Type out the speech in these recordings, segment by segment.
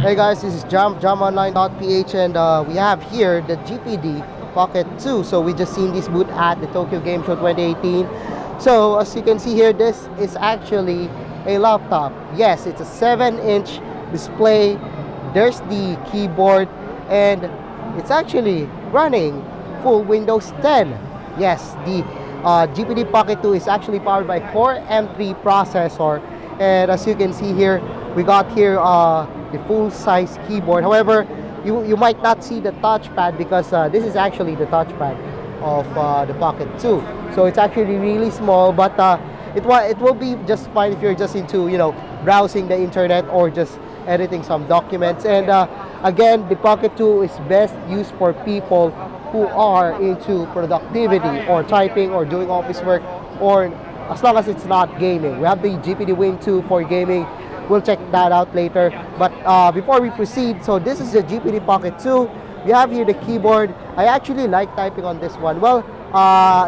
Hey guys, this is jamonline.ph, and we have here the GPD Pocket 2. So we just seen this booth at the Tokyo Game Show 2018. So as you can see here, this is actually a laptop. Yes, it's a 7-inch display. There's the keyboard, and it's actually running full Windows 10. Yes, the GPD Pocket 2 is actually powered by Core M3 processor, and as you can see here, we got here the full-size keyboard. However, you might not see the touchpad because this is actually the touchpad of the Pocket 2. So it's actually really small, but it will be just fine if you're just into, you know, browsing the internet or just editing some documents. And again, the Pocket 2 is best used for people who are into productivity or typing or doing office work, or as long as it's not gaming. We have the GPD Win 2 for gaming. We'll check that out later. But before we proceed, so this is the GPD Pocket 2. We have here the keyboard. I actually like typing on this one. Well,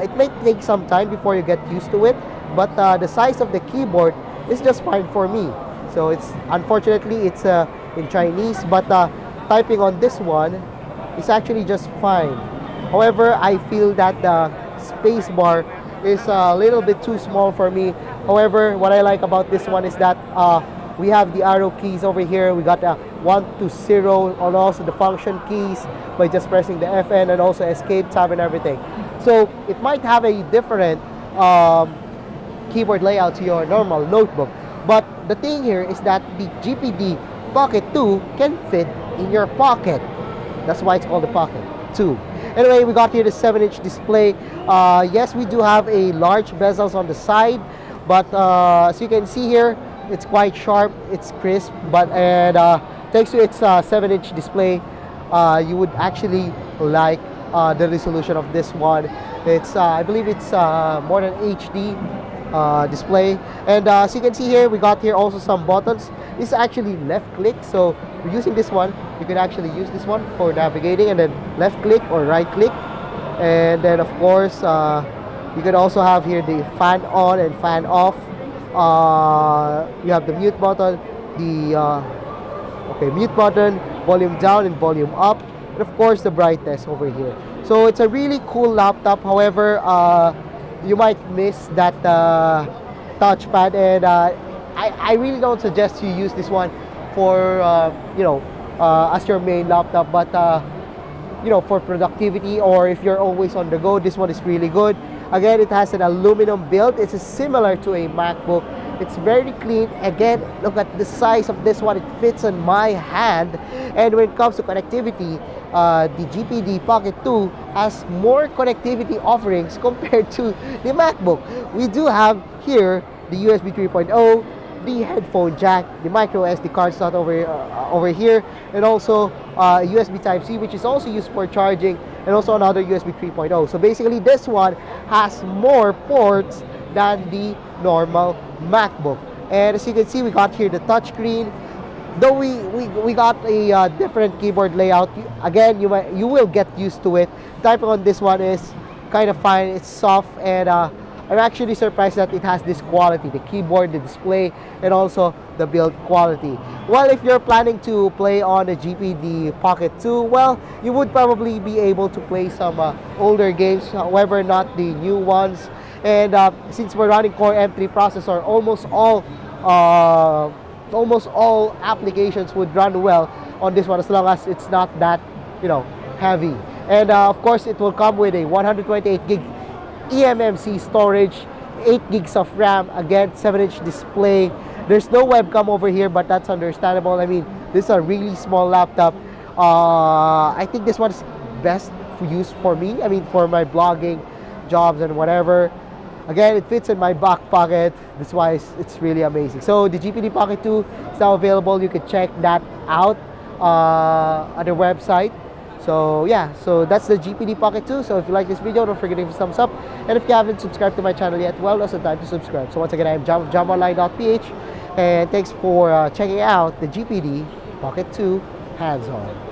it may take some time before you get used to it, but the size of the keyboard is just fine for me. So it's unfortunately it's in Chinese, but typing on this one is actually just fine. However, I feel that the space bar is a little bit too small for me. However, what I like about this one is that we have the arrow keys over here. We got a 1 to 0, and also the function keys by just pressing the FN, and also escape, tab, and everything. So it might have a different keyboard layout to your normal notebook. But the thing here is that the GPD Pocket 2 can fit in your pocket. That's why it's called the Pocket 2. Anyway, we got here the 7-inch display. Yes, we do have a large bezels on the side, but as you can see here, it's quite sharp, it's crisp, but thanks to its 7-inch display, you would actually like the resolution of this one. It's I believe it's more than HD display. And as you can see here, we got here also some buttons. This is actually left click, so we're using this one. You can actually use this one for navigating, and then left click or right click. And then of course you can also have here the fan on and fan off. You have the mute button, the mute button, volume down and volume up, and of course the brightness over here. So it's a really cool laptop. However, you might miss that touchpad, and I really don't suggest you use this one for you know, as your main laptop, but you know, for productivity or if you're always on the go, this one is really good. Again, it has an aluminum build. It's similar to a MacBook. It's very clean. Again, look at the size of this one. It fits on my hand. And when it comes to connectivity, the GPD Pocket 2 has more connectivity offerings compared to the MacBook. We do have here the USB 3.0, the headphone jack, the micro SD card slot over here, and also USB Type-C, which is also used for charging, and also another USB 3.0. So basically, this one has more ports than the normal MacBook. And as you can see, we got here the touchscreen. Though we got a different keyboard layout, again, you will get used to it. Typing on this one is kind of fine. It's soft, and I'm actually surprised that it has this quality, the keyboard, the display, and also the build quality. Well, if you're planning to play on the GPD Pocket 2, well, you would probably be able to play some older games, however, not the new ones. And since we're running Core M3 processor, almost all applications would run well on this one, as long as it's not that, you know, heavy. And of course, it will come with a 128 gig eMMC storage, 8 gigs of RAM, again 7-inch display. There's no webcam over here, but that's understandable. I mean, this is a really small laptop. I think this one is best used for me. I mean, for my blogging jobs and whatever. Again, it fits in my back pocket. That's why it's really amazing. So the GPD Pocket 2 is now available. You can check that out at the website. So yeah, so that's the GPD Pocket 2. So if you like this video, don't forget to give a thumbs up. And if you haven't subscribed to my channel yet, well, now's the time to subscribe. So once again, I'm jamonline.ph, and thanks for checking out the GPD Pocket 2 hands-on.